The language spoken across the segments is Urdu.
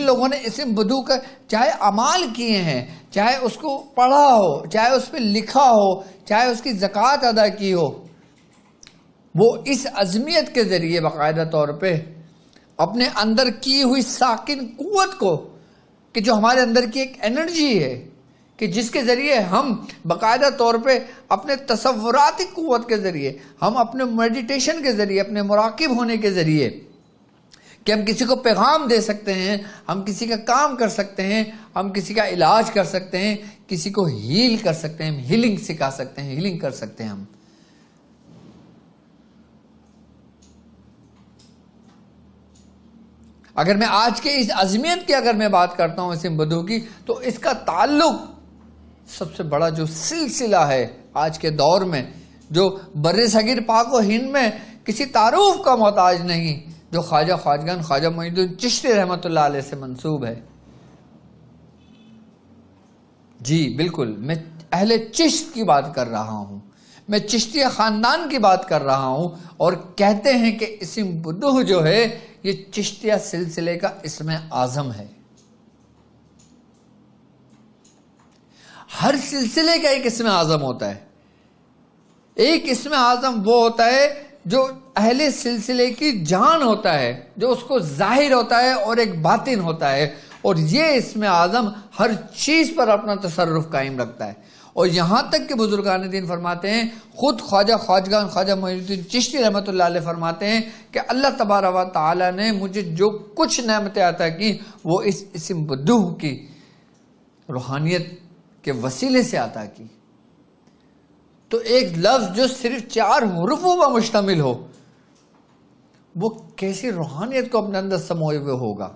جن لوگوں نے اسم بدو کا چاہے اعمال کیے ہیں، چاہے اس کو پڑھا ہو، چاہے اس پہ لکھا ہو، چاہے اس کی زکوٰۃ ادا کی ہو، وہ اس عزمیت کے ذریعے باقاعدہ طور پہ اپنے اندر کی ہوئی ساکن قوت کو، کہ جو ہمارے اندر کی ایک انرجی ہے کہ جس کے ذریعے ہم باقاعدہ طور پہ اپنے تصوراتی قوت کے ذریعے، ہم اپنے میڈیٹیشن کے ذریعے، اپنے مراقب ہونے کے ذریعے کہ ہم کسی کو پیغام دے سکتے ہیں، ہم کسی کا کام کر سکتے ہیں، ہم کسی کا علاج کر سکتے ہیں، کسی کو ہیل کر سکتے ہیں، ہیلنگ سکھا سکتے ہیں، ہیلنگ کر سکتے ہیں ہم. اگر میں آج کے اس عظمیت کی اگر میں بات کرتا ہوں اسم بدو کی، تو اس کا تعلق سب سے بڑا جو سلسلہ ہے آج کے دور میں، جو بر صغیر پاک و ہند میں کسی تعارف کا محتاج نہیں، جو خواجہ خواجگان خواجہ معین الدین چشتی رحمۃ اللہ علیہ سے منسوب ہے. جی بالکل، میں اہل چشت کی بات کر رہا ہوں، میں چشتیہ خاندان کی بات کر رہا ہوں. اور کہتے ہیں کہ اسم بدو جو ہے یہ چشتیہ سلسلے کا اسم اعظم ہے. ہر سلسلے کا ایک اسم اعظم ہوتا ہے. ایک اسم اعظم وہ ہوتا ہے جو اہل سلسلے کی جان ہوتا ہے، جو اس کو ظاہر ہوتا ہے، اور ایک باطن ہوتا ہے. اور یہ اسم اعظم ہر چیز پر اپنا تصرف قائم رکھتا ہے. اور یہاں تک کہ بزرگان دین فرماتے ہیں، خود خواجہ خواجگان خواجہ معین الدین چشتی رحمۃ اللہ علیہ فرماتے ہیں کہ اللہ تبارک و تعالی نے مجھے جو کچھ نعمتیں عطا کی وہ اس اسم بدو کی روحانیت کے وسیلے سے عطا کی. تو ایک لفظ جو صرف 4 حروفوں پر مشتمل ہو، وہ کیسی روحانیت کو اپنے اندر سموئے ہوئے ہوگا.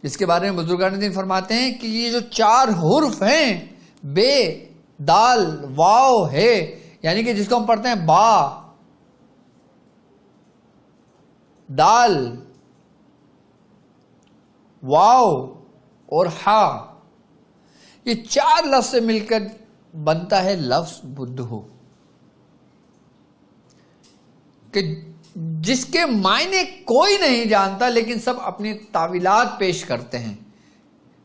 اس کے بارے میں بزرگان دین فرماتے ہیں کہ یہ جو 4 حرف ہیں، بے، دال، واو، ہے، یعنی کہ جس کو ہم پڑھتے ہیں با، دال، واو اور ہا، یہ 4 لفظ سے مل کر بنتا ہے لفظ بدھو، کہ جس کے معنی کوئی نہیں جانتا، لیکن سب اپنی تعویلات پیش کرتے ہیں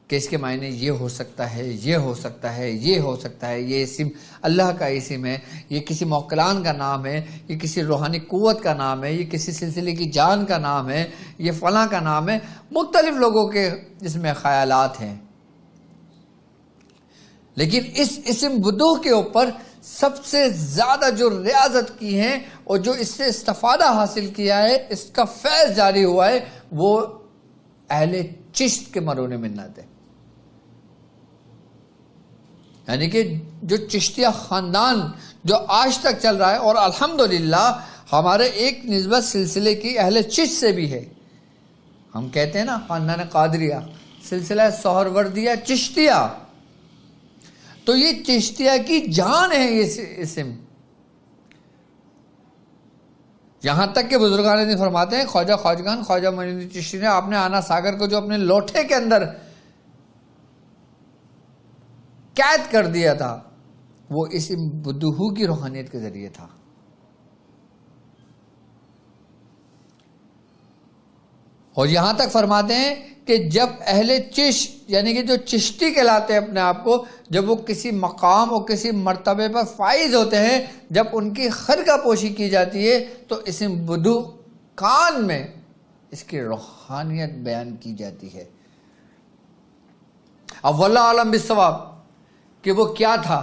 کہ اس کے معنی یہ ہو سکتا ہے، یہ ہو سکتا ہے، یہ ہو سکتا ہے، یہ اسم اللہ کا اسم ہے، یہ کسی موکلان کا نام ہے، یہ کسی روحانی قوت کا نام ہے، یہ کسی سلسلے کی جان کا نام ہے، یہ فلاں کا نام ہے. مختلف لوگوں کے اس میں خیالات ہیں. لیکن اس اسم بدو کے اوپر سب سے زیادہ جو ریاضت کی ہے اور جو اس سے استفادہ حاصل کیا ہے، اس کا فیض جاری ہوا ہے، وہ اہل چشت کے مرون منت ہے. یعنی کہ جو چشتیہ خاندان جو آج تک چل رہا ہے، اور الحمدللہ ہمارے ایک نسبت سلسلے کی اہل چشت سے بھی ہے. ہم کہتے ہیں نا خاندان قادریہ، سلسلہ سہروردیہ چشتیہ، تو یہ چشتیہ کی جان ہے یہ اسم. یہاں تک کہ بزرگان دین فرماتے ہیں خواجہ خواجگان خواجہ معین الدین چشتی نے آپ نے آنا ساگر کو جو اپنے لوٹھے کے اندر قید کر دیا تھا، وہ اسم بدو کی روحانیت کے ذریعے تھا. اور یہاں تک فرماتے ہیں کہ جب اہل چشت یعنی کہ جو چشتی کہلاتے ہیں اپنے آپ کو، جب وہ کسی مقام اور کسی مرتبے پر فائز ہوتے ہیں، جب ان کی خرقہ پوشی کی جاتی ہے، تو اسم بدو کان میں اس کی روحانیت بیان کی جاتی ہے. اب واللہ عالم بالصواب کہ وہ کیا تھا،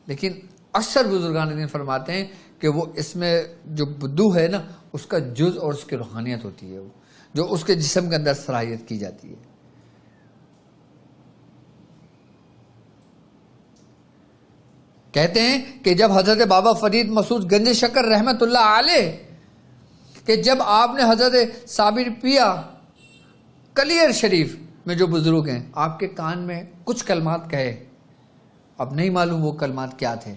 لیکن اکثر بزرگان دین فرماتے ہیں کہ وہ اس میں جو بدو ہے نا، اس کا جز اور اس کی روحانیت ہوتی ہے، وہ جو اس کے جسم کے اندر صلاحیت کی جاتی ہے. کہتے ہیں کہ جب حضرت بابا فرید مسعود گنج شکر رحمت اللہ علیہ کہ جب آپ نے حضرت صابر پیا کلیر شریف میں جو بزرگ ہیں، آپ کے کان میں کچھ کلمات کہے، اب نہیں معلوم وہ کلمات کیا تھے،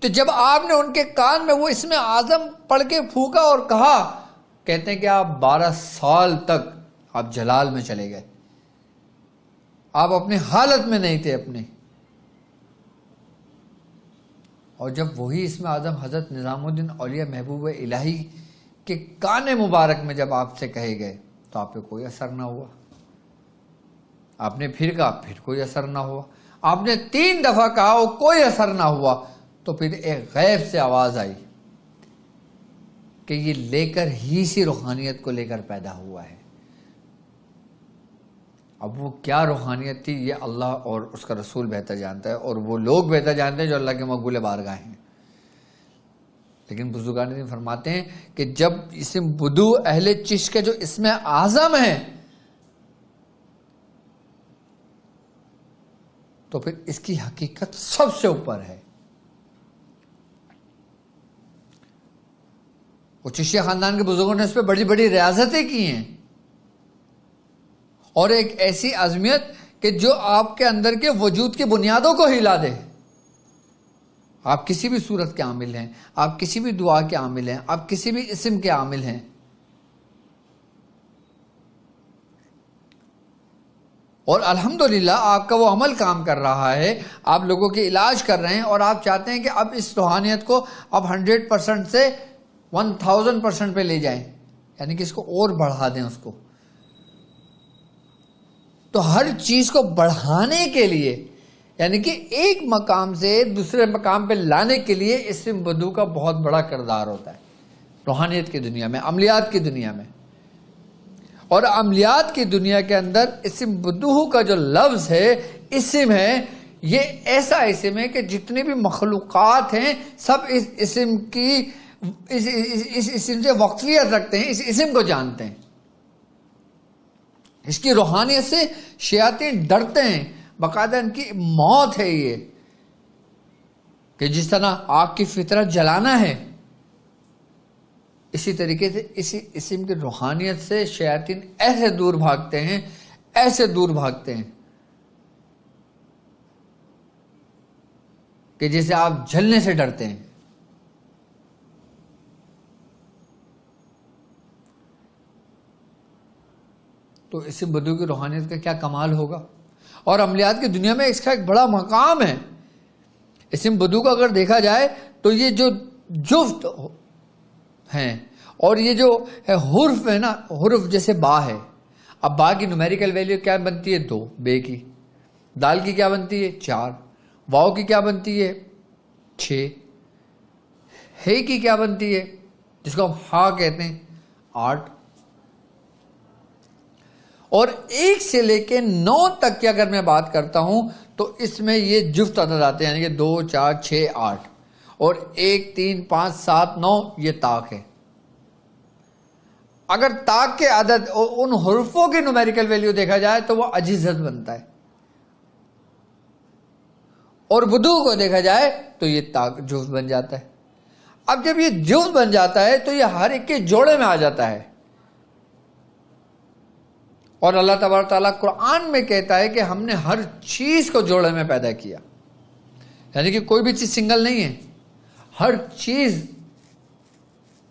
تو جب آپ نے ان کے کان میں وہ اسم اعظم پڑھ کے پھونکا اور کہا، کہتے ہیں کہ آپ 12 سال تک آپ جلال میں چلے گئے، آپ اپنی حالت میں نہیں تھے اپنے. اور جب وہی اسم اعظم حضرت نظام الدین اولیاء محبوب الہی کے کان مبارک میں جب آپ سے کہے گئے، تو آپ پہ کوئی اثر نہ ہوا. آپ نے پھر کہا, پھر کوئی اثر نہ ہوا. آپ نے 3 دفعہ کہا وہ کوئی اثر نہ ہوا. تو پھر ایک غیب سے آواز آئی کہ یہ لے کر ہی سی روحانیت کو لے کر پیدا ہوا ہے. اب وہ کیا روحانیت تھی یہ اللہ اور اس کا رسول بہتر جانتا ہے, اور وہ لوگ بہتر جانتے ہیں جو اللہ کے مقبول بارگاہ ہیں. لیکن بزرگان دین فرماتے ہیں کہ جب اسم بدو اہل چشت کا جو اسم اعظم ہے تو پھر اس کی حقیقت سب سے اوپر ہے. وہ چشتیہ خاندان کے بزرگوں نے اس پہ بڑی بڑی ریاضتیں کی ہیں, اور ایک ایسی عظمیت کہ جو آپ کے اندر کے وجود کی بنیادوں کو ہلا دے. آپ کسی بھی صورت کے عامل ہیں, آپ کسی بھی دعا کے عامل ہیں, آپ کسی بھی اسم کے عامل ہیں. اور الحمدللہ آپ کا وہ عمل کام کر رہا ہے, آپ لوگوں کے علاج کر رہے ہیں, اور آپ چاہتے ہیں کہ اب اس روحانیت کو اب 100% سے 1000% پہ لے جائیں, یعنی کہ اس کو اور بڑھا دیں اس کو. تو ہر چیز کو بڑھانے کے لیے, یعنی کہ ایک مقام سے دوسرے مقام پہ لانے کے لیے اسم بدو کا بہت بڑا کردار ہوتا ہے روحانیت کی دنیا میں, عملیات کی دنیا میں. اور عملیات کی دنیا کے اندر اسم بدو کا جو لفظ ہے, اسم ہے, یہ ایسا اسم ہے کہ جتنی بھی مخلوقات ہیں سب اس اسم کی اس اسم سے واقفیت رکھتے ہیں, اس اسم کو جانتے ہیں. اس کی روحانیت سے شیاطین ڈرتے ہیں, باقاعدہ ان کی موت ہے یہ, کہ جس طرح آگ کی فطرت جلانا ہے, اسی طریقے سے اسی اسم کی روحانیت سے شیاطین ایسے دور بھاگتے ہیں, ایسے دور بھاگتے ہیں کہ جیسے آپ جلنے سے ڈرتے ہیں. تو اسم بدو کی روحانیت کا کیا کمال ہوگا. اور عملیات کی دنیا میں اس کا ایک بڑا مقام ہے. اسم بدو کا اگر دیکھا جائے تو یہ جو جفت ہیں, اور یہ جو حرف ہے نا, حرف جیسے با ہے, اب با کی نومیریکل ویلیو کیا بنتی ہے 2, بے کی. دال کی کیا بنتی ہے 4, واؤ کی کیا بنتی ہے 6, ہے کی کیا بنتی ہے جس کو ہم ہا کہتے ہیں 8, اور 1 سے لے کے 9 تک کی اگر میں بات کرتا ہوں تو اس میں یہ جفت عدد آتے ہیں, یعنی کہ 2 4 6 8, اور 1 3 5 7 9 یہ طاق ہے. اگر طاق کے عدد اور ان حرفوں کی نومیریکل ویلیو دیکھا جائے تو وہ عجیزت بنتا ہے, اور بدو کو دیکھا جائے تو یہ طاق جفت بن جاتا ہے. اب جب یہ جفت بن جاتا ہے تو یہ ہر ایک کے جوڑے میں آ جاتا ہے. اور اللہ تبارک تعالیٰ قرآن میں کہتا ہے کہ ہم نے ہر چیز کو جوڑے میں پیدا کیا, یعنی کہ کوئی بھی چیز سنگل نہیں ہے, ہر چیز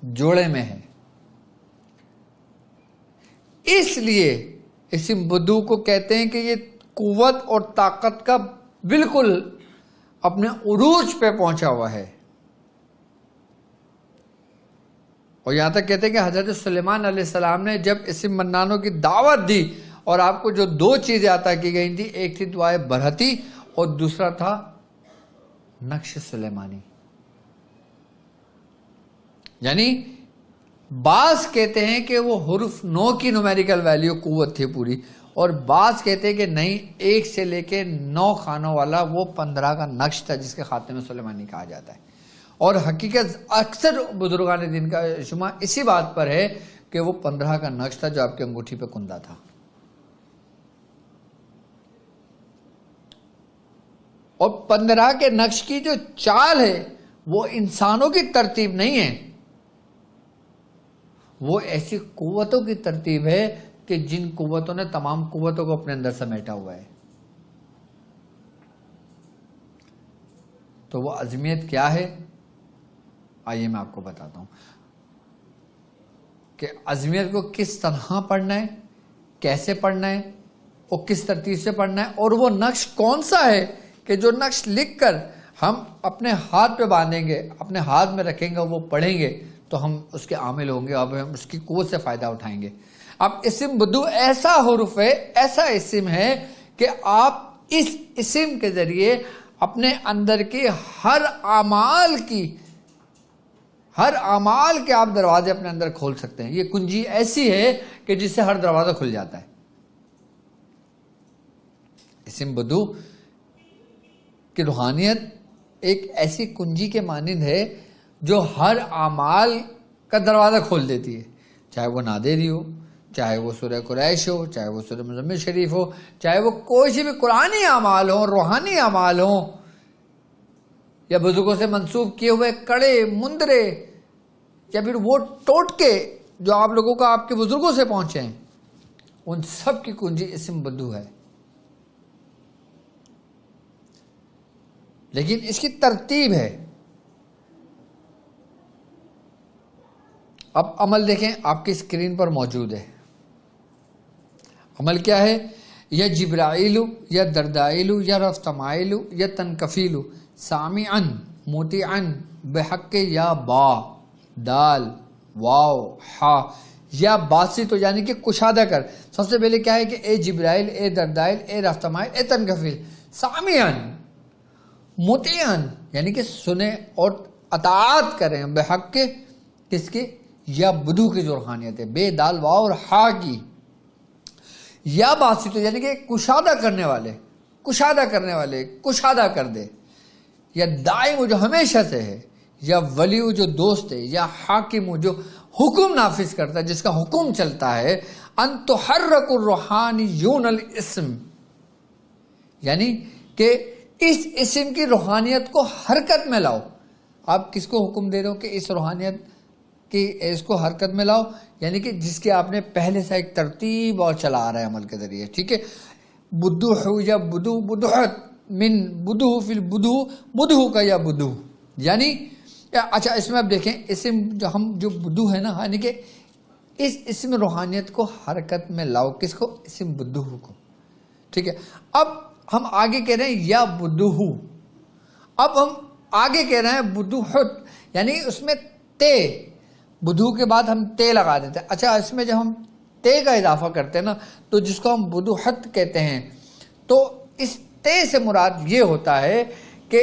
جوڑے میں ہے. اس لیے اسم بدو کو کہتے ہیں کہ یہ قوت اور طاقت کا بالکل اپنے عروج پہ پہنچا ہوا ہے. اور یہاں تک کہتے ہیں کہ حضرت سلیمان علیہ السلام نے جب اسم منانوں کی دعوت دی اور آپ کو جو 2 چیزیں عطا کی گئی تھی, ایک تھی دعائے برہتی اور دوسرا تھا نقش سلیمانی. یعنی بعض کہتے ہیں کہ وہ حرف 9 کی نومیریکل ویلیو قوت تھی پوری, اور بعض کہتے ہیں کہ نہیں, 1 سے لے کے 9 خانوں والا وہ 15 کا نقش تھا جس کے خاتمے سلیمانی کہا جاتا ہے. اور حقیقت اکثر بزرگان دین کا شمار اسی بات پر ہے کہ وہ 15 کا نقش تھا جو آپ کی انگوٹھی پہ کندا تھا. اور 15 کے نقش کی جو چال ہے وہ انسانوں کی ترتیب نہیں ہے, وہ ایسی قوتوں کی ترتیب ہے کہ جن قوتوں نے تمام قوتوں کو اپنے اندر سمیٹا ہوا ہے. تو وہ عظمیت کیا ہے, آئیے میں آپ کو بتاتا ہوں کہ عظمیت کو کس طرح پڑھنا ہے, کیسے پڑھنا ہے, اور کس ترتیب سے پڑھنا ہے, اور وہ نقش کون سا ہے کہ جو نقش لکھ کر ہم اپنے ہاتھ پہ باندھیں گے, اپنے ہاتھ میں رکھیں گے, وہ پڑھیں گے تو ہم اس کے عامل ہوں گے, اب ہم اس کی قوت سے فائدہ اٹھائیں گے. اب اسم بدو ایسا حرف ہے، ایسا اسم ہے کہ آپ اس اسم کے ذریعے اپنے اندر کے ہر اعمال کے آپ دروازے اپنے اندر کھول سکتے ہیں. یہ کنجی ایسی ہے کہ جس سے ہر دروازہ کھل جاتا ہے. اسم بدو کی روحانیت ایک ایسی کنجی کے مانند ہے جو ہر اعمال کا دروازہ کھول دیتی ہے، چاہے وہ نادری ہو، چاہے وہ سورہ قریش ہو، چاہے وہ سورہ مزمل شریف ہو، چاہے وہ کوئی سی بھی قرآنی اعمال ہوں، روحانی اعمال ہوں، یا بزرگوں سے منسوب کیے ہوئے کڑے مندرے، یا پھر وہ ٹوٹکے جو آپ لوگوں کا آپ کے بزرگوں سے پہنچے ہیں، ان سب کی کنجی اسم بدو ہے. لیکن اس کی ترتیب ہے. اب عمل دیکھیں، آپ کی اسکرین پر موجود ہے. عمل کیا ہے؟ یا جبرائیل یا دردائیل یا رفتمائل یا تنکفیل سامعا مطیعا بحق یا با دال واو ہا یا باسط، یعنی کہ کشادہ کر. سب سے پہلے کیا ہے کہ اے جبرائیل، اے دردائیل، اے رفتمائل، اے تنکفیل. سامعا مطیعا یعنی کہ سنیں اور اطاعت کریں، بحق کے کس کی؟ یا بدو کی جو روحانیت ہے، بے دال واو اور ہا کی. یا باسط یعنی کہ کشادہ کرنے والے، کشادہ کر دے. یا دائم جو ہمیشہ سے ہے، یا ولی جو دوست ہے، یا حاکم جو حکم نافذ کرتا ہے، جس کا حکم چلتا ہے. ان تحرک الروحانیون الاسم یعنی کہ اس اسم کی روحانیت کو حرکت میں لاؤ. آپ کس کو حکم دے رہے ہو کہ اس روحانیت کی اس کو حرکت میں لاؤ؟ یعنی کہ جس کے آپ نے پہلے سے ایک ترتیب اور چلا آ رہا ہے عمل کے ذریعے. ٹھیک ہے. بدو یا بدو، بدوحت من بدو فی البدو، بدو کا یا بدو یعنی اچھا اس میں اب دیکھیں اسم جو بدو ہے نا، یعنی کہ اس اسم روحانیت کو حرکت میں لاؤ. کس کو؟ اسم بدو کو. ٹھیک ہے. اب ہم آگے کہہ رہے ہیں یا بدو. اب ہم آگے کہہ رہے ہیں بدوحت یعنی اس میں تے، بدو کے بعد ہم تے لگا دیتے ہیں. اچھا اس میں جب ہم تے کا اضافہ کرتے ہیں نا، تو جس کو ہم بدوحت کہتے ہیں، تو اس تے سے مراد یہ ہوتا ہے کہ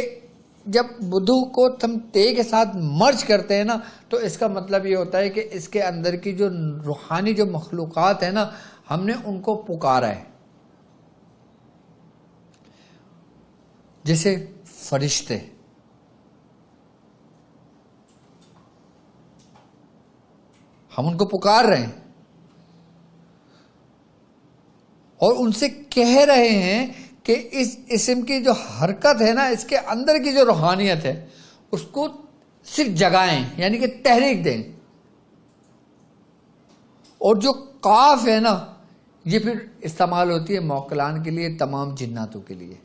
جب بدو کو ہم تے کے ساتھ مرج کرتے ہیں نا، تو اس کا مطلب یہ ہوتا ہے کہ اس کے اندر کی جو روحانی جو مخلوقات ہیں نا، ہم نے ان کو پکارا ہے. جیسے فرشتے، ہم ان کو پکار رہے ہیں اور ان سے کہہ رہے ہیں کہ اس اسم کی جو حرکت ہے نا، اس کے اندر کی جو روحانیت ہے اس کو صرف جگائیں، یعنی کہ تحریک دیں. اور جو قاف ہے نا، یہ پھر استعمال ہوتی ہے موکلان کے لیے، تمام جناتوں کے لیے.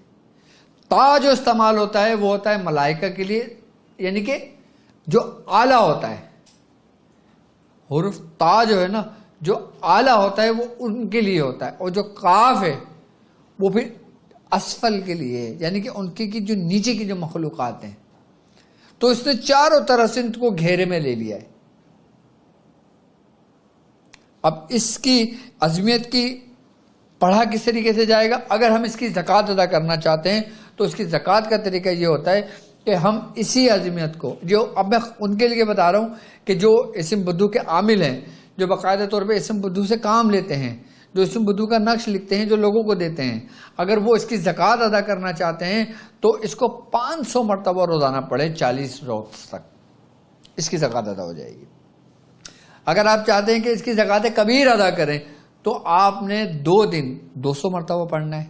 تا جو استعمال ہوتا ہے وہ ہوتا ہے ملائکہ کے لیے، یعنی کہ جو اعلیٰ ہوتا ہے. حرف تا جو ہے نا، جو اعلیٰ ہوتا ہے وہ ان کے لیے ہوتا ہے. اور جو قاف ہے وہ پھر اسفل کے لیے، یعنی کہ ان کی جو نیچے کی جو مخلوقات ہیں. تو اس نے چاروں طرف سے ان کو گھیرے میں لے لیا ہے. اب اس کی عظمیت کی پڑھا کس طریقے سے جائے گا؟ اگر ہم اس کی زکوٰۃ ادا کرنا چاہتے ہیں تو اس کی زکوٰۃ کا طریقہ یہ ہوتا ہے کہ ہم اسی عظمیت کو، جو اب میں ان کے لیے بتا رہا ہوں کہ جو اسم بدو کے عامل ہیں، جو باقاعدہ طور پہ اسم بدو سے کام لیتے ہیں، جو اسم بدو کا نقش لکھتے ہیں، جو لوگوں کو دیتے ہیں، اگر وہ اس کی زکوٰۃ ادا کرنا چاہتے ہیں تو اس کو 500 مرتبہ روزانہ پڑھیں 40 روز تک، اس کی زکوٰۃ ادا ہو جائے گی. اگر آپ چاہتے ہیں کہ اس کی زکوٰۃ کبیر ادا کریں تو آپ نے 2 دن 200 مرتبہ پڑھنا ہے،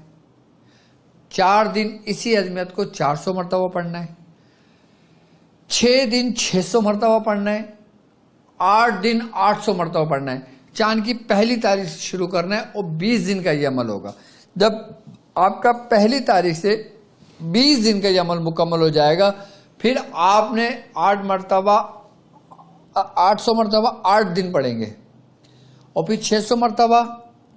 4 دن اسی عظمیت کو 400 مرتبہ پڑھنا ہے، 6 دن 600 مرتبہ پڑھنا ہے، 8 دن 800 مرتبہ پڑھنا ہے. چاند کی پہلی تاریخ سے شروع کرنا ہے اور 20 دن کا یہ عمل ہوگا. جب آپ کا پہلی تاریخ سے 20 دن کا یہ عمل مکمل ہو جائے گا، پھر آپ نے 800 مرتبہ 8 دن پڑھیں گے، اور پھر 600 مرتبہ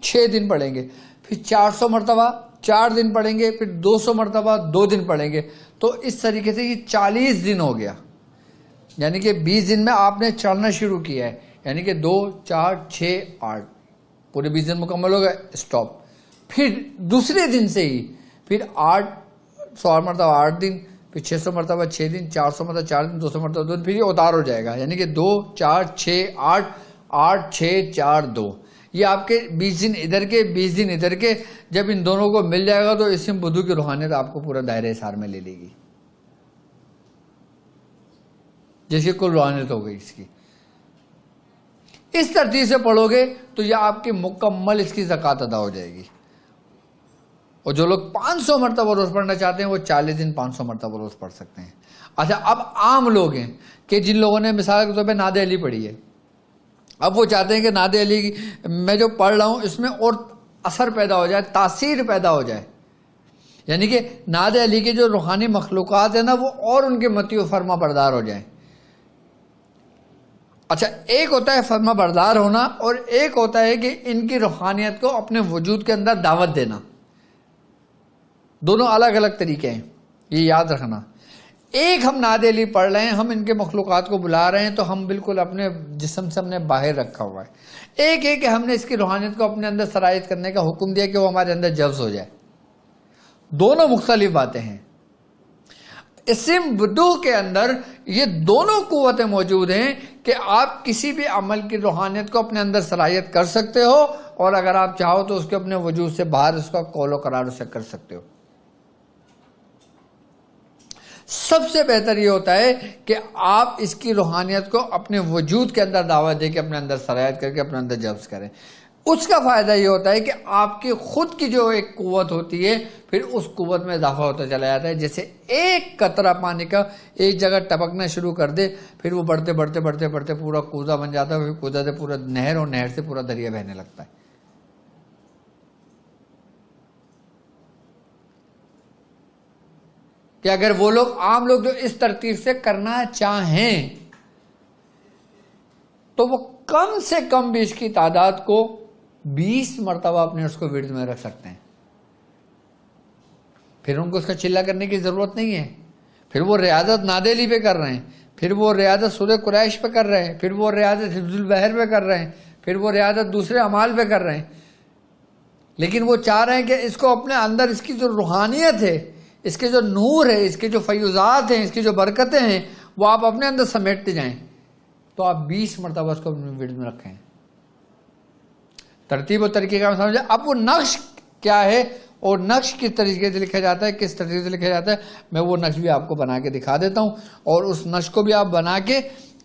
6 دن پڑھیں گے، پھر 400 مرتبہ 4 دن پڑھیں گے، پھر 200 مرتبہ 2 دن پڑھیں گے. تو اس طریقے سے یہ 40 دن ہو گیا. یعنی کہ 20 دن میں آپ نے چڑھنا شروع کیا ہے، یعنی کہ 2 4 6 8 پورے 20 دن مکمل ہو گئے، اسٹاپ. پھر دوسرے دن سے ہی پھر 100 مرتبہ 8 دن، پھر 600 مرتبہ 6 دن، 400 مرتبہ 4 دن، 200 مرتبہ 2 دن، پھر یہ اتار ہو جائے گا. یعنی کہ 2 4 6 8 8 6 4 2، یہ آپ کے 20 دن ادھر کے 20 دن ادھر کے. جب ان دونوں کو مل جائے گا تو اسم بدو کی روحانیت آپ کو پورا دائرہ سار میں لے لے گی، جیسے کل روحانیت ہو گئی اس کی. اس ترتیب سے پڑھو گے تو یہ آپ کی مکمل اس کی زکوٰۃ ادا ہو جائے گی. اور جو لوگ 500 مرتبہ روز پڑھنا چاہتے ہیں وہ 40 دن 500 مرتبہ روز پڑھ سکتے ہیں. اچھا، اب عام لوگ ہیں کہ جن لوگوں نے مثال کے طور پہ ناد علی پڑھی ہے، اب وہ چاہتے ہیں کہ ناد علی کی میں جو پڑھ رہا ہوں اس میں اور اثر پیدا ہو جائے، تاثیر پیدا ہو جائے، یعنی کہ ناد علی کے جو روحانی مخلوقات ہیں نا وہ اور ان کے مطیع و فرما بردار ہو جائیں. اچھا، ایک ہوتا ہے فرما بردار ہونا اور ایک ہوتا ہے کہ ان کی روحانیت کو اپنے وجود کے اندر دعوت دینا. دونوں الگ الگ طریقے ہیں، یہ یاد رکھنا. ایک ہم ناد علی پڑھ رہے ہیں، ہم ان کے مخلوقات کو بلا رہے ہیں تو ہم بالکل اپنے جسم سے ہم نے باہر رکھا ہوا ہے. ایک ہے کہ ہم نے اس کی روحانیت کو اپنے اندر سرایت کرنے کا حکم دیا کہ وہ ہمارے اندر جذب ہو جائے. دونوں مختلف باتیں ہیں. اسم بدو کے اندر یہ دونوں قوتیں موجود ہیں کہ آپ کسی بھی عمل کی روحانیت کو اپنے اندر صلاحیت کر سکتے ہو، اور اگر آپ چاہو تو اس کے اپنے وجود سے باہر اس کا قول و قرار اسے کر سکتے ہو. سب سے بہتر یہ ہوتا ہے کہ آپ اس کی روحانیت کو اپنے وجود کے اندر دعوت دے کے اپنے اندر صلاحیت کر کے اپنے اندر جذب کریں. اس کا فائدہ یہ ہوتا ہے کہ آپ کی خود کی جو ایک قوت ہوتی ہے پھر اس قوت میں اضافہ ہوتا چلا جاتا ہے. جیسے ایک قطرہ پانی کا ایک جگہ ٹپکنا شروع کر دے، پھر وہ بڑھتے بڑھتے بڑھتے بڑھتے پورا کوزہ بن جاتا ہے، پھر کوزہ سے پورا نہر اور نہر سے پورا دریا بہنے لگتا ہے. کہ اگر وہ لوگ عام لوگ جو اس ترتیب سے کرنا چاہیں تو وہ کم سے کم بھی اس کی تعداد کو 20 مرتبہ اپنے اس کو ورد میں رکھ سکتے ہیں. پھر ان کو اس کا چلا کرنے کی ضرورت نہیں ہے. پھر وہ ریاضت ناد علی پہ کر رہے ہیں، پھر وہ ریاضت سورہ قریش پہ کر رہے ہیں، پھر وہ ریاضت حفظ البحر پہ کر رہے ہیں، پھر وہ ریاضت دوسرے اعمال پہ کر رہے ہیں. لیکن وہ چاہ رہے ہیں کہ اس کو اپنے اندر اس کی جو روحانیت ہے، اس کے جو نور ہے، اس کے جو فیوزات ہیں، اس کی جو برکتیں ہیں، وہ آپ اپنے اندر سمیٹتے جائیں. تو آپ 20 مرتبہ اس کو اپنے ورد میں رکھیں. ترتیب و طریقے کا سمجھے. اب وہ نقش کیا ہے اور نقش کس طریقے سے لکھا جاتا ہے، کس طریقے سے لکھا جاتا ہے، میں وہ نقش بھی آپ کو بنا کے دکھا دیتا ہوں. اور اس نقش کو بھی آپ بنا کے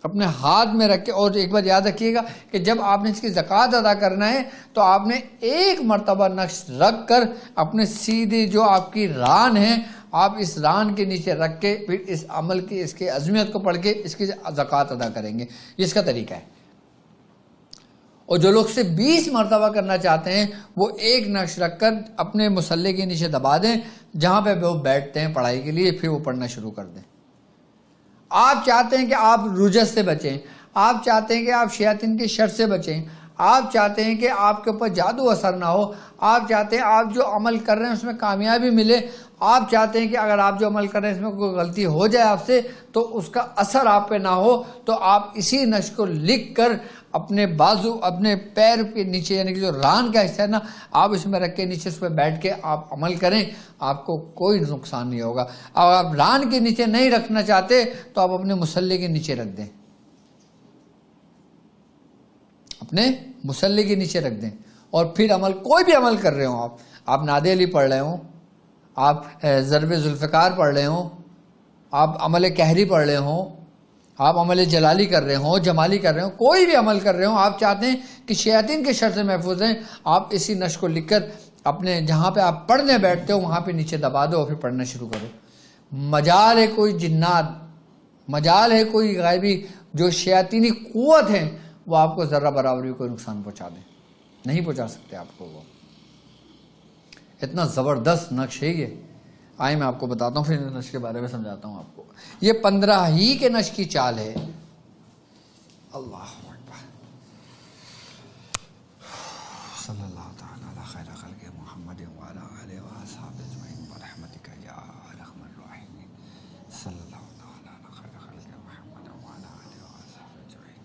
اپنے ہاتھ میں رکھ کے، اور ایک بات یاد رکھیے گا کہ جب آپ نے اس کی زکوٰۃ ادا کرنا ہے تو آپ نے ایک مرتبہ نقش رکھ کر اپنے سیدھی جو آپ کی ران ہے، آپ اس ران کے نیچے رکھ کے پھر اس عمل کی اس کی عظمیت کو پڑھ کے اس کی زکوٰۃ ادا کریں گے. یہ اس کا طریقہ ہے. اور جو لوگ سے 20 مرتبہ کرنا چاہتے ہیں وہ ایک نقش رکھ کر اپنے مصلے کے نیچے دبا دیں جہاں پہ وہ بیٹھتے ہیں پڑھائی کے لیے، پھر وہ پڑھنا شروع کر دیں. آپ چاہتے ہیں کہ آپ رجس سے بچیں، آپ چاہتے ہیں کہ آپ شیاطین کے شر سے بچیں، آپ چاہتے ہیں کہ آپ کے اوپر جادو اثر نہ ہو، آپ چاہتے ہیں آپ جو عمل کر رہے ہیں اس میں کامیابی ملے، آپ چاہتے ہیں کہ اگر آپ جو عمل کر رہے ہیں اس میں کوئی غلطی ہو جائے آپ سے تو اس کا اثر آپ پہ نہ ہو، تو آپ اسی نقش کو لکھ کر اپنے بازو اپنے پیر کے نیچے، یعنی کہ جو ران کا حصہ ہے نا، آپ اس میں رکھ کے نیچے اس پہ بیٹھ کے آپ عمل کریں، آپ کو کوئی نقصان نہیں ہوگا. اور آپ ران کے نیچے نہیں رکھنا چاہتے تو آپ اپنے مصلے کے نیچے رکھ دیں، اپنے مصلے کے نیچے رکھ دیں. اور پھر عمل کوئی بھی عمل کر رہے ہوں، آپ ناد علی پڑھ رہے ہوں، آپ ضرب ذوالفقار پڑھ رہے ہوں، آپ عمل کہری پڑھ رہے ہوں، آپ عمل جلالی کر رہے ہوں، جمالی کر رہے ہوں، کوئی بھی عمل کر رہے ہوں، آپ چاہتے ہیں کہ شیاطین کے شر سے محفوظ ہیں، آپ اسی نقش کو لکھ کر اپنے جہاں پہ آپ پڑھنے بیٹھتے ہو وہاں پہ نیچے دبا دو اور پھر پڑھنا شروع کرو. مجال ہے کوئی جنات، مجال ہے کوئی غائبی جو شیاطینی قوت ہے وہ آپ کو ذرہ برابر بھی کوئی نقصان پہنچا دیں، نہیں پہنچا سکتے آپ کو. وہ اتنا زبردست نقش ہے یہ. آئیں میں آپ کو بتاتا ہوں، پھر نقش کے بارے میں سمجھاتا ہوں آپ کو. یہ 15 ہی کے نقش کی چال ہے. اللہ اکبر. صلی اللہ تعالی علی خیر خلق محمد وعلی آلہ واصحابہ اجمعین برحمتک یا ارحم الراحمین. صلی اللہ تعالی علی خیر خلق محمد وعلی آلہ واصحابہ اجمعین.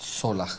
16,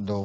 2,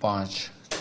5,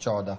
14,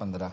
15।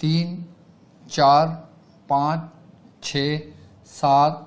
3, 4, 5, 6, 7,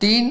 3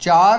4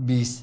20,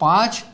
5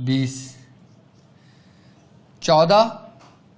20, 14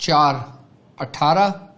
4 18,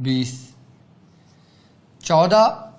20, 14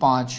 5,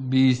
20,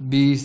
20,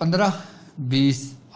15 20।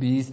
20,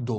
2।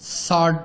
60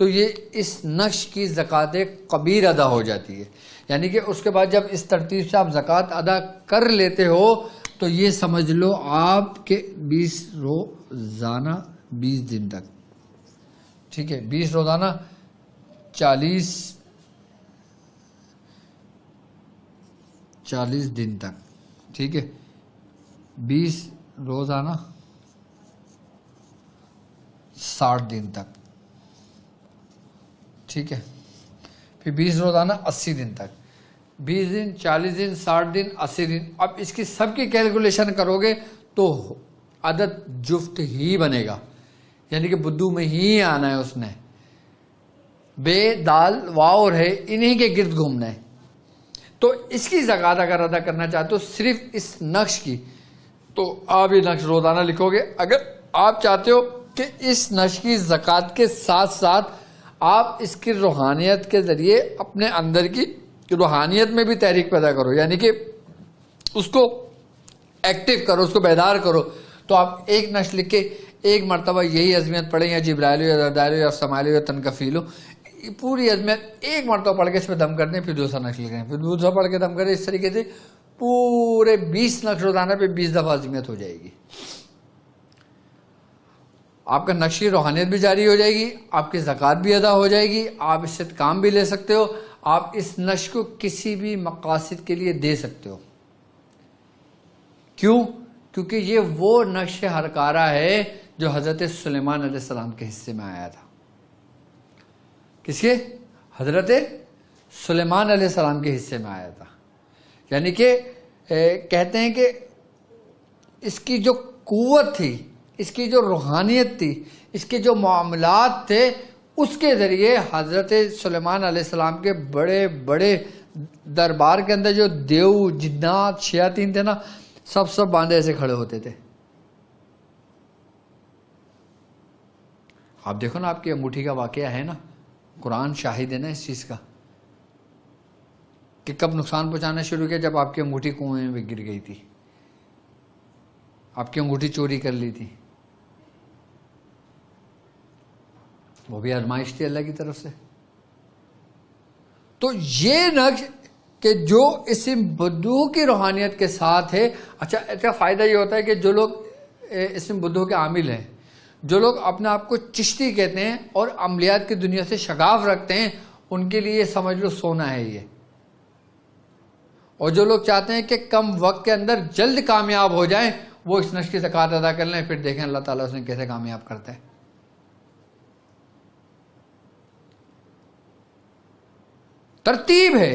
تو یہ اس نقش کی زکوٰۃ کبیر ادا ہو جاتی ہے. یعنی کہ اس کے بعد جب اس ترتیب سے آپ زکوٰۃ ادا کر لیتے ہو تو یہ سمجھ لو آپ کے 20 روزانہ 20 دن تک، ٹھیک ہے، 20 روزانہ 40 دن تک، ٹھیک ہے، 20 روزانہ 60 دن تک، ٹھیک ہے، پھر 20 روزانہ 80 دن تک، 20 دن 40 دن 60 دن 80 دن. اب اس کی سب کی کیلکولیشن کرو گے تو عدد جفت ہی بنے گا، یعنی کہ بدو میں ہی آنا ہے، اس نے بے دال واو اور ہے انہی کے گرد گھومنا ہے. تو اس کی زکوٰۃ اگر ادا کرنا چاہتے ہو صرف اس نقش کی، تو آپ یہ نقش روزانہ لکھو گے. اگر آپ چاہتے ہو کہ اس نقش کی زکوٰۃ کے ساتھ ساتھ آپ اس کی روحانیت کے ذریعے اپنے اندر کی روحانیت میں بھی تحریک پیدا کرو، یعنی کہ اس کو ایکٹیو کرو، اس کو بیدار کرو، تو آپ ایک نقش لکھ کے ایک مرتبہ یہی عظمیت پڑھیں، یا جبرائیل یا دردائل یا سمائل یا تنکفیل، پوری عظمیت ایک مرتبہ پڑھ کے اس پہ دم کر دیں، پھر دوسرا نقش لکھیں، پھر دوسرا پڑھ کے دم کریں. اس طریقے سے پورے 20 نقش روزانہ پہ 20 دفعہ عظمیت ہو جائے گی. آپ کا نقشی روحانیت بھی جاری ہو جائے گی، آپ کی زکوٰۃ بھی ادا ہو جائے گی، آپ اس سے کام بھی لے سکتے ہو، آپ اس نقش کو کسی بھی مقاصد کے لیے دے سکتے ہو. کیوں؟ کیونکہ یہ وہ نقش ہرکارہ ہے جو حضرت سلیمان علیہ السلام کے حصے میں آیا تھا. کس کے؟ حضرت سلیمان علیہ السلام کے حصے میں آیا تھا. یعنی کہ کہتے ہیں کہ اس کی جو قوت تھی، اس کی جو روحانیت تھی، اس کے جو معاملات تھے، اس کے ذریعے حضرت سلیمان علیہ السلام کے بڑے بڑے دربار کے اندر جو دیو جنات شیاطین تھے نا، سب باندھے ایسے کھڑے ہوتے تھے. آپ دیکھو نا، آپ کی انگوٹھی کا واقعہ ہے نا، قرآن شاہد ہے نا اس چیز کا، کہ کب نقصان پہنچانا شروع کیا؟ جب آپ کی انگوٹھی کنویں میں گر گئی تھی، آپ کی انگوٹھی چوری کر لی تھی. وہ بھی آزمائش تھی اللہ کی طرف سے. تو یہ نقش کہ جو اسم بدو کی روحانیت کے ساتھ ہے. اچھا، اس کا فائدہ یہ ہوتا ہے کہ جو لوگ اسم بدو کے عامل ہیں، جو لوگ اپنے آپ کو چشتی کہتے ہیں اور عملیات کی دنیا سے شغاف رکھتے ہیں، ان کے لیے سمجھ لو سونا ہے یہ. اور جو لوگ چاہتے ہیں کہ کم وقت کے اندر جلد کامیاب ہو جائیں، وہ اس نقش کی زکوٰۃ ادا کر لیں، پھر دیکھیں اللہ تعالیٰ اس نے کیسے کامیاب کرتا ہے. ترتیب ہے،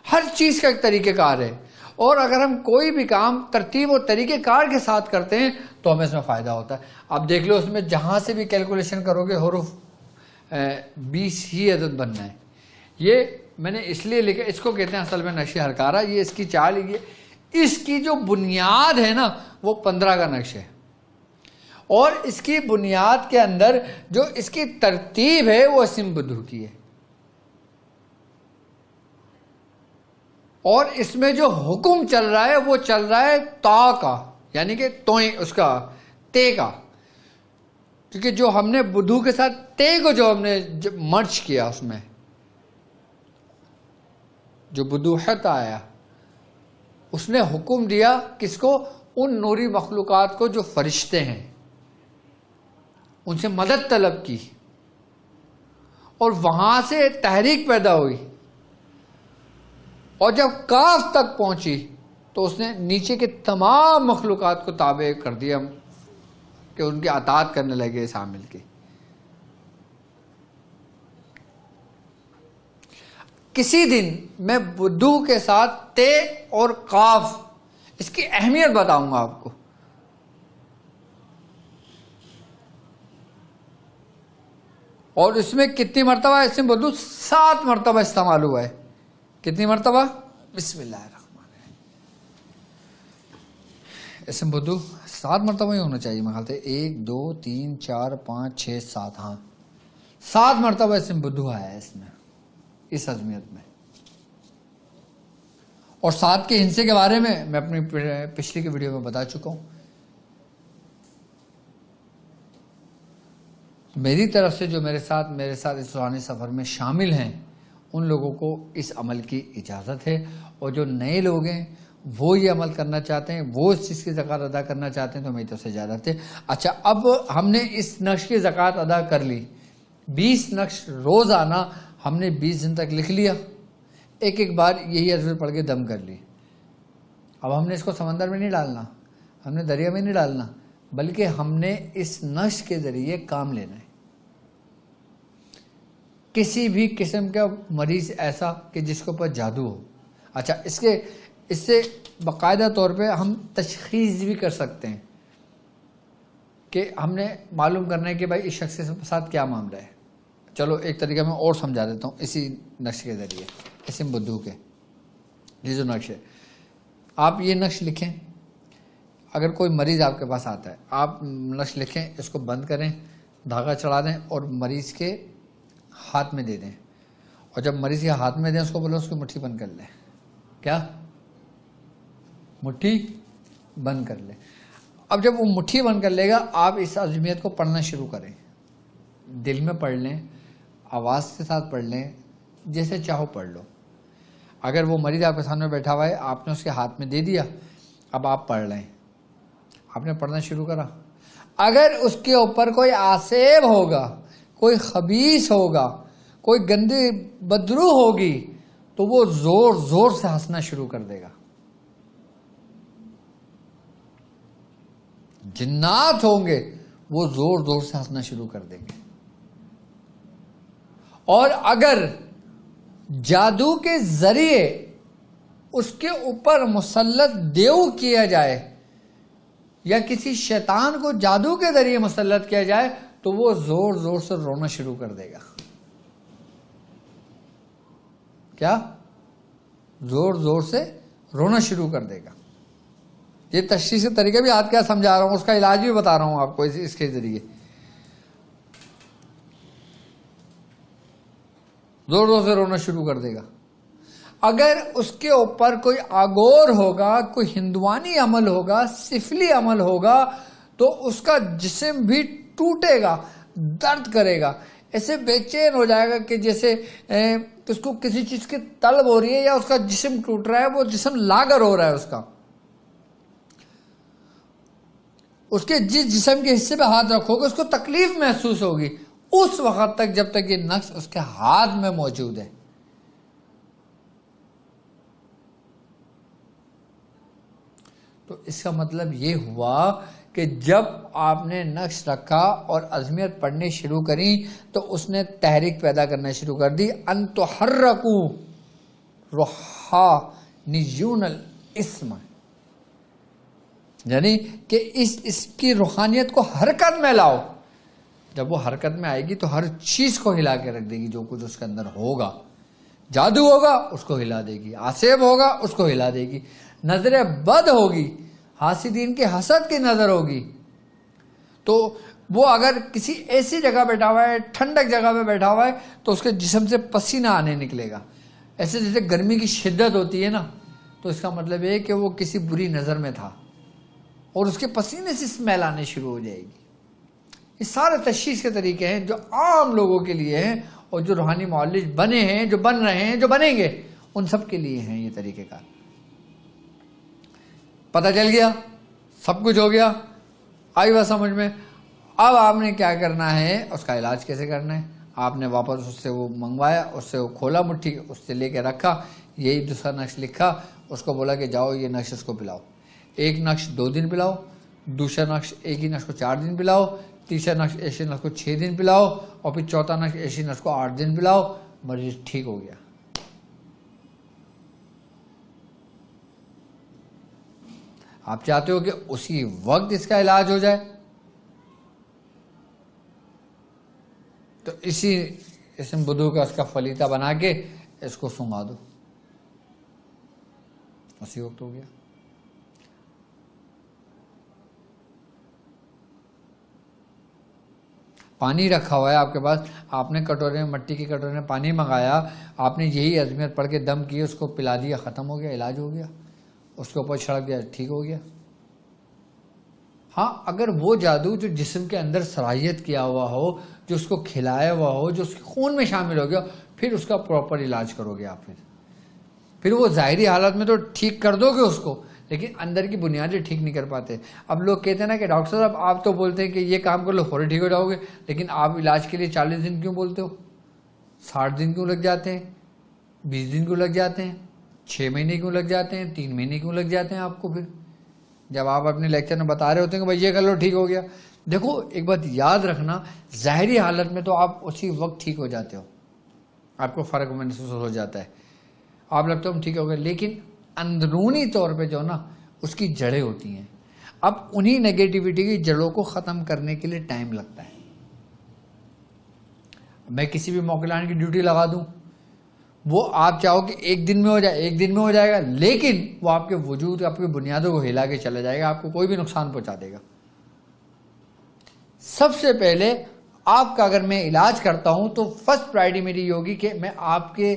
ہر چیز کا ایک طریقہ کار ہے، اور اگر ہم کوئی بھی کام ترتیب اور طریقہ کار کے ساتھ کرتے ہیں تو ہمیں اس میں فائدہ ہوتا ہے. آپ دیکھ لو، اس میں جہاں سے بھی کیلکولیشن کرو گے حروف 20 ہی عدد بننا ہے. یہ میں نے اس لیے لکھا، اس کو کہتے ہیں اصل میں نقش ہرکارہ. یہ اس کی چال، یہ اس کی جو بنیاد ہے نا وہ 15 کا نقش ہے، اور اس کی بنیاد کے اندر جو اس کی ترتیب ہے وہ اسم بدو کی ہے. اور اس میں جو حکم چل رہا ہے وہ چل رہا ہے تا کا، یعنی کہ توئیں اس کا تے کا، کیونکہ جو ہم نے بدو کے ساتھ تے کو جو ہم نے مرچ کیا، اس میں جو بدوحت آیا، اس نے حکم دیا کس کو؟ ان نوری مخلوقات کو جو فرشتے ہیں، ان سے مدد طلب کی، اور وہاں سے تحریک پیدا ہوئی. اور جب کاف تک پہنچی تو اس نے نیچے کے تمام مخلوقات کو تابع کر دیا کہ ان کی اطاعت کرنے لگے اس عامل کی. کسی دن میں بدو کے ساتھ تے اور قاف، اس کی اہمیت بتاؤں گا آپ کو. اور اس میں کتنی مرتبہ اسم بدو؟ 7 مرتبہ استعمال ہوا ہے. کتنی مرتبہ؟ بسم اللہ الرحمن الرحیم. اسم بدو 7 مرتبہ ہی ہونا چاہیے میرے خیال سے. 1 2 3 4 5 6 7، ہاں 7 مرتبہ اسم بدو آیا ہے اس میں، اس عظمیت میں. اور 7 کے ہندسے کے بارے میں اپنی پچھلی کی ویڈیو میں بتا چکا ہوں. میری طرف سے جو میرے ساتھ اس روحانی سفر میں شامل ہیں ان لوگوں کو اس عمل کی اجازت ہے، اور جو نئے لوگ ہیں وہ یہ عمل کرنا چاہتے ہیں، وہ اس چیز کی زکوٰۃ ادا کرنا چاہتے ہیں، تو میری طرف سے اجازت ہے۔ اچھا، اب ہم نے اس نقش کی زکوٰۃ ادا کر لی، 20 نقش روزانہ ہم نے 20 دن تک لکھ لیا، ایک بار یہی عزم پڑھ کے دم کر لی۔ اب ہم نے اس کو سمندر میں نہیں ڈالنا، ہم نے دریا میں نہیں ڈالنا، بلکہ ہم نے اس نقش کے ذریعے کام لینا ہے۔ کسی بھی قسم کا مریض ایسا کہ جس کے اوپر جادو ہو، اچھا اس سے باقاعدہ طور پہ ہم تشخیص بھی کر سکتے ہیں کہ ہم نے معلوم کرنا ہے کہ بھائی اس شخص کے ساتھ کیا معاملہ ہے۔ چلو ایک طریقہ میں اور سمجھا دیتا ہوں اسی نقش کے ذریعے، اسم بدو کے یہ جو نقش ہے، آپ یہ نقش لکھیں۔ اگر کوئی مریض آپ کے پاس آتا ہے، آپ نقش لکھیں، اس کو بند کریں، دھاگا چڑھا دیں اور مریض کے ہاتھ میں دے دیں، اور جب مریض کے ہاتھ میں دیں اس کو بولو اس کی مٹھی بند کر لیں۔ کیا؟ مٹھی بند کر لیں۔ اب جب وہ مٹھی بند کر لے گا، آپ اس عظمیت کو پڑھنا شروع کریں، دل میں پڑھ لیں، آواز کے ساتھ پڑھ لیں، جیسے چاہو پڑھ لو۔ اگر وہ مریض آپ کے سامنے بیٹھا ہوا ہے، آپ نے اس کے ہاتھ میں دے دیا، اب آپ پڑھ لیں، آپ نے پڑھنا شروع کرا۔ اگر اس کے اوپر کوئی آسیب ہوگا، کوئی خبیث ہوگا، کوئی گندی بدرو ہوگی، تو وہ زور زور سے ہنسنا شروع کر دے گا۔ جنات ہوں گے وہ زور زور سے ہنسنا شروع کر دیں گے۔ اور اگر جادو کے ذریعے اس کے اوپر مسلط دیو کیا جائے یا کسی شیطان کو جادو کے ذریعے مسلط کیا جائے تو وہ زور زور سے رونا شروع کر دے گا۔ کیا؟ زور زور سے رونا شروع کر دے گا۔ یہ تشخیص کا طریقہ بھی آج کیا سمجھا رہا ہوں، اس کا علاج بھی بتا رہا ہوں آپ کو اس کے ذریعے۔ زور زور سے رونا شروع کر دے گا۔ اگر اس کے اوپر کوئی آگور ہوگا، کوئی ہندوانی عمل ہوگا، سفلی عمل ہوگا، تو اس کا جسم بھی ٹوٹے گا، درد کرے گا، ایسے بے چین ہو جائے گا کہ جیسے اس کو کسی چیز کی طلب ہو رہی ہے یا اس کا جسم ٹوٹ رہا ہے، وہ جسم لاغر ہو رہا ہے اس کا۔ اس کے جس جسم کے حصے پہ ہاتھ رکھو گے اس کو تکلیف محسوس ہوگی اس وقت تک جب تک یہ نقش اس کے ہاتھ میں موجود ہے۔ تو اس کا مطلب یہ ہوا کہ جب آپ نے نقش رکھا اور عظمیت پڑھنی شروع کری تو اس نے تحریک پیدا کرنا شروع کر دی۔ ان تحرکوا روحانیون الاسم، یعنی کہ اس کی روحانیت کو حرکت میں لاؤ۔ جب وہ حرکت میں آئے گی تو ہر چیز کو ہلا کے رکھ دے گی، جو کچھ اس کے اندر ہوگا، جادو ہوگا اس کو ہلا دے گی، آسیب ہوگا اس کو ہلا دے گی، نظر بد ہوگی، حاسدین کے حسد کی نظر ہوگی، تو وہ اگر کسی ایسی جگہ بیٹھا ہوا ہے، ٹھنڈک جگہ پہ بیٹھا ہوا ہے، تو اس کے جسم سے پسینہ آنے نکلے گا، ایسے جیسے گرمی کی شدت ہوتی ہے نا، تو اس کا مطلب یہ ہے کہ وہ کسی بری نظر میں تھا اور اس کے پسینے سے اسمیل آنے شروع ہو جائے گی۔ یہ سارے تشخیص کے طریقے ہیں جو عام لوگوں کے لیے ہیں، اور جو روحانی معالج بنے ہیں، جو بن رہے ہیں، جو بنیں گے، ان سب کے لیے ہیں یہ طریقہ کار۔ پتہ چل گیا، سب کچھ ہو گیا، آئی بات سمجھ میں؟ اب آپ نے کیا کرنا ہے، اس کا علاج کیسے کرنا ہے؟ آپ نے واپس اس سے وہ منگوایا، اس سے وہ کھولا مٹھی، اس سے لے کے رکھا، یہی دوسرا نقش لکھا، اس کو بولا کہ جاؤ یہ نقش اس کو پلاؤ، ایک نقش 2 دن پلاؤ، دوسرا نقش ایک ہی نقش کو 4 دن پلاؤ، تیسرا نقش ایسے نقش کو 6 دن پلاؤ، اور پھر چوتھا نقش ایسے نقش کو 8 دن پلاؤ، مریض ٹھیک ہو گیا۔ آپ چاہتے ہو کہ اسی وقت اس کا علاج ہو جائے، تو اسی اسم بدو کا اس کا فلیطہ بنا کے اس کو سنگا دو، اسی وقت ہو گیا۔ پانی رکھا ہوا ہے آپ کے پاس، آپ نے کٹورے میں، مٹی کی کٹورے میں پانی منگایا، آپ نے یہی عظمیت پڑھ کے دم کیے، اس کو پلا دیا، ختم ہو گیا، علاج ہو گیا، اس کے اوپر چھڑک دیا، ٹھیک ہو گیا۔ ہاں اگر وہ جادو جو جسم کے اندر صلاحیت کیا ہوا ہو، جو اس کو کھلایا ہوا ہو، جو اس کے خون میں شامل ہو گیا، پھر اس کا پراپر علاج کرو گے آپ. پھر وہ ظاہری حالت میں تو ٹھیک کر دو گے اس کو، لیکن اندر کی بنیادیں ٹھیک نہیں کر پاتے. اب لوگ کہتے ہیں نا کہ ڈاکٹر صاحب آپ تو بولتے ہیں کہ یہ کام کر لو فوری ٹھیک ہو جاؤ گے، لیکن آپ علاج کے لیے 40 دن کیوں بولتے ہو؟ 60 دن کیوں لگ جاتے ہیں؟ 20 دن کیوں لگ جاتے ہیں؟ 6 مہینے کیوں لگ جاتے ہیں؟ 3 مہینے کیوں لگ جاتے ہیں آپ کو؟ پھر جب آپ اپنے لیکچر میں بتا رہے ہوتے ہیں کہ بھائی یہ کر لو ٹھیک ہو گیا. دیکھو ایک بات یاد رکھنا، ظاہری حالت میں تو آپ اسی وقت ٹھیک ہو جاتے ہو، آپ کو فرق محسوس ہو جاتا ہے، آپ لگتا ہوں ٹھیک ہو گئے، لیکن اندرونی طور پہ جو نا اس کی جڑیں ہوتی ہیں. اب انہی نیگیٹیوٹی کی جڑوں کو ختم کرنے کے لیے ٹائم لگتا ہے. میں کسی بھی موقع لانے کی ڈیوٹی لگا دوں، وہ آپ چاہو کہ ایک دن میں ہو جائے، ایک دن میں ہو جائے گا، لیکن وہ آپ کے وجود، آپ کی بنیادوں کو ہلا کے چلا جائے گا، آپ کو کوئی بھی نقصان پہنچا دے گا. سب سے پہلے آپ کا اگر میں علاج کرتا ہوں تو فرسٹ پرائرٹی میری یہ ہوگی کہ میں آپ کے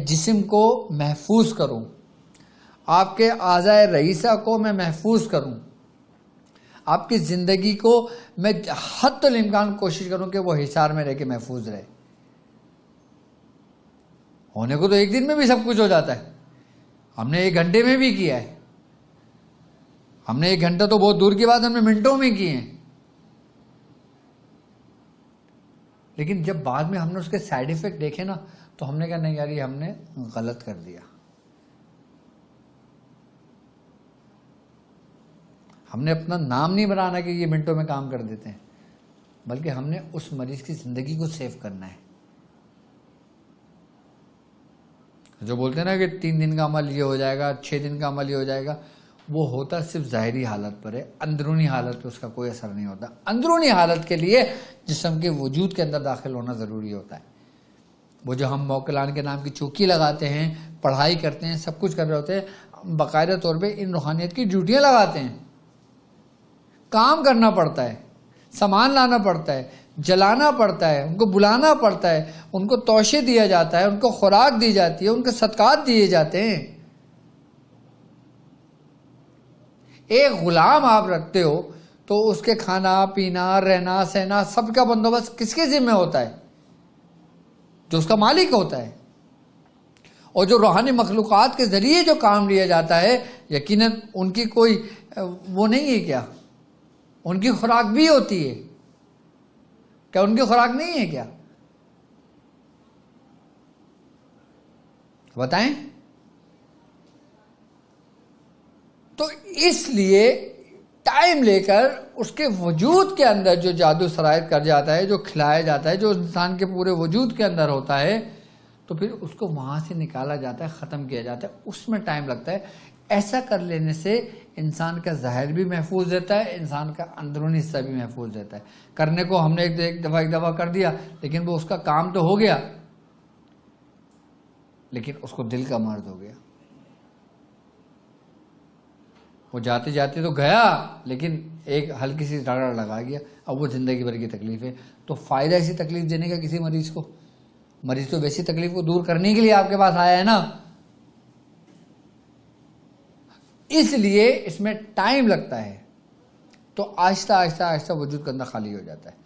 جسم کو محفوظ کروں، آپ کے اعضاء رئیسہ کو میں محفوظ کروں، آپ کی زندگی کو میں حد الامکان کوشش کروں کہ وہ حصار میں رہ کے محفوظ رہے. ہونے کو تو ایک دن میں بھی سب کچھ ہو جاتا ہے، ہم نے 1 گھنٹے میں بھی کیا ہے، ہم نے 1 گھنٹہ تو بہت دور کی بات ہم نے منٹوں میں کیے ہیں. لیکن جب بعد میں ہم نے اس کے سائیڈ ایفیکٹ دیکھے نا تو ہم نے کہا نہیں یار یہ ہم نے غلط کر دیا. ہم نے اپنا نام نہیں بنانا کہ یہ منٹوں میں کام کر دیتے ہیں، بلکہ ہم نے اس مریض کی زندگی کو سیو کرنا ہے. جو بولتے ہیں نا کہ 3 دن کا عمل یہ ہو جائے گا، 6 دن کا عمل یہ ہو جائے گا، وہ ہوتا صرف ظاہری حالت پر ہے، اندرونی حالت پہ اس کا کوئی اثر نہیں ہوتا. اندرونی حالت کے لیے جسم کے وجود کے اندر داخل ہونا ضروری ہوتا ہے. وہ جو ہم موکلان کے نام کی چوکی لگاتے ہیں، پڑھائی کرتے ہیں، سب کچھ کر رہے ہوتے ہیں، باقاعدہ طور پہ ان روحانیت کی ڈیوٹیاں لگاتے ہیں، کام کرنا پڑتا ہے، سامان لانا پڑتا ہے، جلانا پڑتا ہے، ان کو بلانا پڑتا ہے، ان کو توشے دیا جاتا ہے، ان کو خوراک دی جاتی ہے، ان کے صدقات دیے جاتے ہیں. ایک غلام آپ رکھتے ہو تو اس کے کھانا پینا رہنا سہنا سب کا بندوبست کس کے ذمہ ہوتا ہے؟ جو اس کا مالک ہوتا ہے. اور جو روحانی مخلوقات کے ذریعے جو کام لیا جاتا ہے یقیناً ان کی کوئی وہ نہیں ہے کیا؟ ان کی خوراک بھی ہوتی ہے کیا؟ ان کی خوراک نہیں ہے کیا؟ بتائیں. تو اس لیے ٹائم لے کر اس کے وجود کے اندر جو جادو سرایت کر جاتا ہے، جو کھلایا جاتا ہے، جو انسان کے پورے وجود کے اندر ہوتا ہے، تو پھر اس کو وہاں سے نکالا جاتا ہے، ختم کیا جاتا ہے. اس میں ٹائم لگتا ہے. ایسا کر لینے سے انسان کا ظاہر بھی محفوظ رہتا ہے، انسان کا اندرونی حصہ بھی محفوظ رہتا ہے. کرنے کو ہم نے ایک دفعہ کر دیا، لیکن وہ اس کا کام تو ہو گیا، لیکن اس کو دل کا مرض ہو گیا. وہ جاتے جاتے تو گیا، لیکن ایک ہلکی سی ڈاڑا لگا گیا، اب وہ زندگی بھر کی تکلیف ہے. تو فائدہ ایسی تکلیف دینے کا کسی مریض کو؟ مریض تو ویسی تکلیف کو دور کرنے کے لیے آپ کے پاس آیا ہے نا. اس لیے اس میں ٹائم لگتا ہے، تو آہستہ آہستہ آہستہ وجود کے اندر خالی ہو جاتا ہے.